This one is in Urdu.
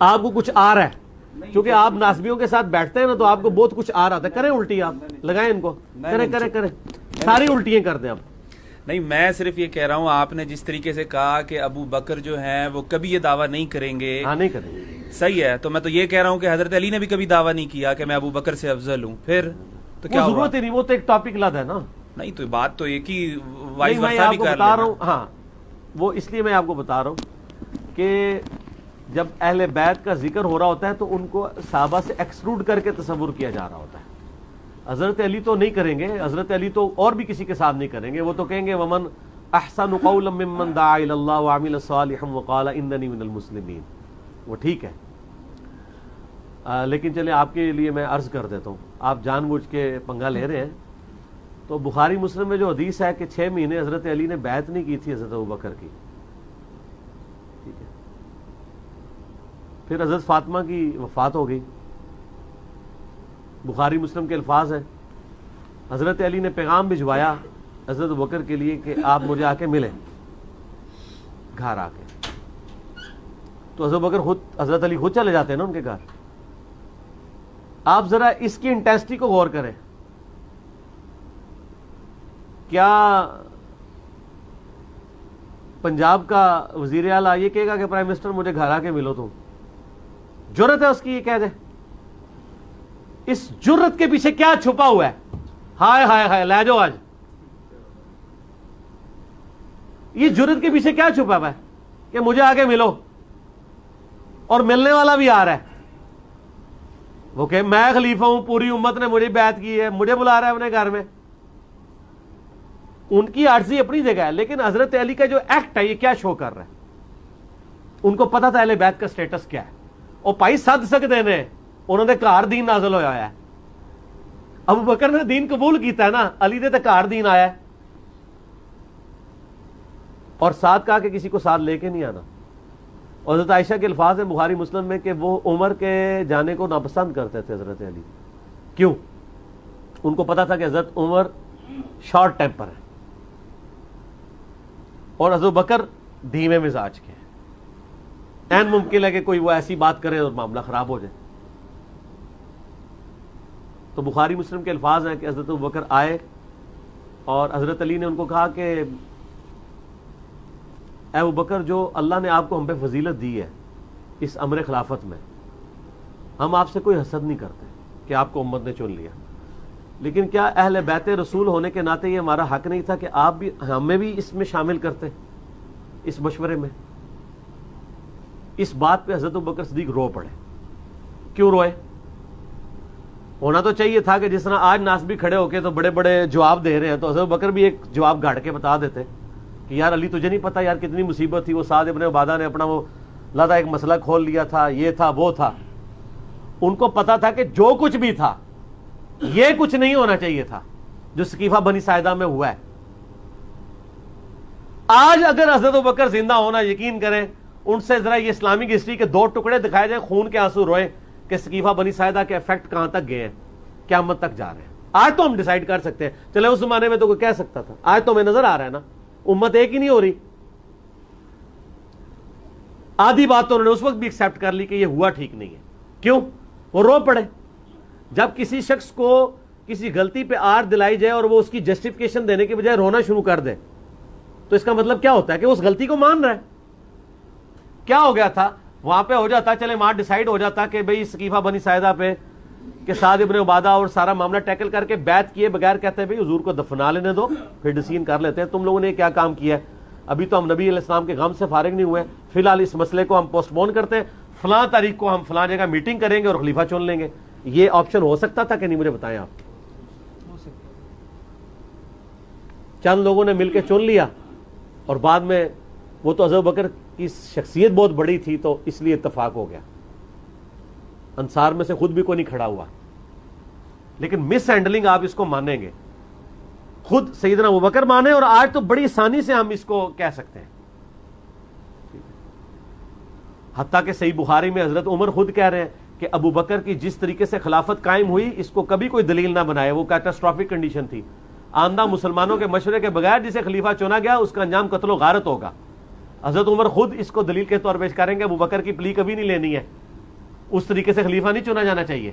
آپ کو کچھ آ رہا ہے، کیونکہ آپ ناسبیوں کے ساتھ بیٹھتے ہیں نا تو آپ کو بہت کچھ آ رہا تھا. کریں الٹی، آپ لگائیں ان کو، کریں ساری الٹیاں کر دیں آپ. نہیں، میں صرف یہ کہہ رہا ہوں، آپ نے جس طریقے سے کہا کہ ابو بکر جو ہیں وہ کبھی یہ دعویٰ نہیں کریں گے. ہاں نہیں کریں گے. صحیح ہے، تو میں تو یہ کہہ رہا ہوں کہ حضرت علی نے بھی کبھی دعویٰ نہیں کیا کہ میں ابو بکر سے افضل ہوں. پھر تو کیا ضرورت ہی نہیں، وہ تو ایک ٹاپک لد ہے نا. نہیں تو بات تو ایک ہی وائس میں ورسا آپ بھی کو کر بتا رہا لینا. ہوں. ہاں وہ اس لیے میں آپ کو بتا رہا ہوں کہ جب اہل بیت کا ذکر ہو رہا ہوتا ہے تو ان کو صحابہ سے ایکسکلوڈ کر کے تصور کیا جا رہا ہوتا ہے. حضرت علی تو نہیں کریں گے، حضرت علی تو اور بھی کسی کے ساتھ نہیں کریں گے. وہ تو کہیں گے ومن احسن قولا ممن دعا الی اللہ وعمل صالحا وقال اننی من المسلمین. وہ ٹھیک ہے، لیکن چلیں آپ کے لیے میں عرض کر دیتا ہوں. آپ جان بوجھ کے پنگا لے رہے ہیں. تو بخاری مسلم میں جو حدیث ہے کہ 6 مہینے حضرت علی نے بیعت نہیں کی تھی حضرت ابوبکر کی، ٹھیک ہے. پھر حضرت فاطمہ کی وفات ہو گئی. بخاری مسلم کے الفاظ ہیں، حضرت علی نے پیغام بھجوایا حضرت ابوبکر کے لیے کہ آپ مجھے آ کے ملیں گھر آ کے. تو حضرت ابوبکر خود، حضرت علی خود چلے جاتے ہیں نا ان کے گھر. آپ ذرا اس کی انٹینسٹی کو غور کریں. کیا پنجاب کا وزیر اعلیٰ یہ کہے گا کہ پرائم منسٹر مجھے گھر آ کے ملو؟ تم جرت ہے اس کی یہ کہہ دے؟ اس جرت کے پیچھے کیا چھپا ہوا ہے؟ ہائے ہائے ہائے لے جاؤ آج. یہ جرت کے پیچھے کیا چھپا ہوا ہے کہ مجھے آ کے ملو؟ اور ملنے والا بھی آ رہا ہے، وہ کہ میں خلیفہ ہوں، پوری امت نے مجھے بیعت کی ہے، مجھے بلا رہا ہے اپنے گھر میں. ان کی عارضی اپنی جگہ ہے، لیکن حضرت علی کا جو ایکٹ ہے یہ کیا شو کر رہا ہے؟ ان کو پتا تھا اہل بیت کا سٹیٹس کیا ہے. اور پائی سد سکتے نے، انہوں نے گھر دین نازل ہویا ہے. ابو بکر نے دین قبول کیتا ہے نا، علی نے تو گھر دین آیا ہے. اور ساتھ کہا کہ کسی کو ساتھ لے کے نہیں آنا. اور حضرت عائشہ کے الفاظ ہیں بخاری مسلم میں کہ وہ عمر کے جانے کو ناپسند کرتے تھے حضرت علی. کیوں؟ ان کو پتا تھا کہ حضرت عمر شارٹ ٹیمپر ہے اور حضرت بکر دھیمے مزاج کے ہیں. این ممکن ہے کہ کوئی وہ ایسی بات کرے اور معاملہ خراب ہو جائے. تو بخاری مسلم کے الفاظ ہیں کہ حضرت بکر آئے اور حضرت علی نے ان کو کہا کہ اے ابو بکر، جو اللہ نے آپ کو ہم پہ فضیلت دی ہے اس امر خلافت میں، ہم آپ سے کوئی حسد نہیں کرتے کہ آپ کو امت نے چن لیا، لیکن کیا اہل بیت رسول ہونے کے ناطے یہ ہمارا حق نہیں تھا کہ آپ بھی ہمیں بھی اس میں شامل کرتے اس مشورے میں؟ اس بات پہ حضرت ابوبکر صدیق رو پڑے. کیوں روئے؟ ہونا تو چاہیے تھا کہ جس طرح آج ناسبی کھڑے ہو کے تو بڑے بڑے جواب دے رہے ہیں، تو حضرت ابوبکر بھی ایک جواب گاڑ کے بتا دیتے کہ یار علی تجھے نہیں پتا یار کتنی مصیبت تھی، وہ سعد ابن عبادہ نے اپنا وہ لادہ ایک مسئلہ کھول لیا تھا، یہ تھا وہ تھا. ان کو پتا تھا کہ جو کچھ بھی تھا یہ کچھ نہیں ہونا چاہیے تھا جو سقیفہ بنی ساعدہ میں ہوا ہے. آج اگر حضرت ابوبکر زندہ ہونا، یقین کریں ان سے ذرا یہ اسلامک ہسٹری کے 2 ٹکڑے دکھائے جائیں، خون کے آنسو روئیں کہ سقیفہ بنی ساعدہ کے افیکٹ کہاں تک گئے ہیں، قیامت تک جا رہے ہیں. آج تو ہم ڈیسائیڈ کر سکتے ہیں، چلے اس زمانے میں تو کوئی کہہ سکتا تھا، آج تو ہمیں نظر آ رہا ہے نا امت ایک ہی نہیں ہو رہی. آدھی بات تو انہوں نے اس وقت بھی ایکسپٹ کر لی کہ یہ ہوا ٹھیک نہیں ہے. کیوں؟ وہ رو پڑے. جب کسی شخص کو کسی غلطی پہ آر دلائی جائے اور وہ اس کی جسٹیفیکیشن دینے کے بجائے رونا شروع کر دے تو اس کا مطلب کیا ہوتا ہے کہ وہ اس غلطی کو مان رہا ہے. کیا ہو گیا تھا وہاں پہ؟ ہو جاتا چلے وہاں ڈیسائیڈ ہو جاتا کہ بھئی سقیفہ بنی ساعدہ پہ کہ سعد ابن عبادہ اور سارا معاملہ ٹیکل کر کے بیعت کیے بغیر کہتے ہیں بھئی حضور کو دفنا لینے دو، پھر ڈسیزن کر لیتے ہیں تم لوگوں نے کیا کام کیا ہے. ابھی تو ہم نبی علیہ السلام کے غم سے فارغ نہیں ہوئے، فی الحال اس مسئلے کو ہم پوسٹ پون کرتے ہیں، فلاں تاریخ کو ہم فلاں جگہ میٹنگ کریں گے اور خلیفہ چن لیں گے. یہ آپشن ہو سکتا تھا کہ نہیں؟ مجھے بتائیں آپ. چند لوگوں نے مل کے چن لیا اور بعد میں وہ تو حضرت بکر کی شخصیت بہت بڑی تھی تو اس لیے اتفاق ہو گیا. انصار میں سے خود بھی کوئی نہیں کھڑا ہوا. لیکن مس ہینڈلنگ آپ اس کو مانیں گے، خود سیدنا ابوبکر مانے، اور آج تو بڑی آسانی سے ہم اس کو کہہ سکتے ہیں. حتیٰ کہ صحیح بخاری میں حضرت عمر خود کہہ رہے ہیں کہ ابو بکر کی جس طریقے سے خلافت قائم ہوئی اس کو کبھی کوئی دلیل نہ بنائے، وہ کیٹاسٹرافک کنڈیشن تھی. آندہ مسلمانوں کے مشورے کے بغیر جسے خلیفہ چنا گیا اس کا انجام قتل و غارت ہوگا. حضرت عمر خود اس کو دلیل کے طور پیش کریں گے ابو بکر کی پلی کبھی نہیں لینی ہے. اس طریقے سے خلیفہ نہیں چنا جانا چاہیے.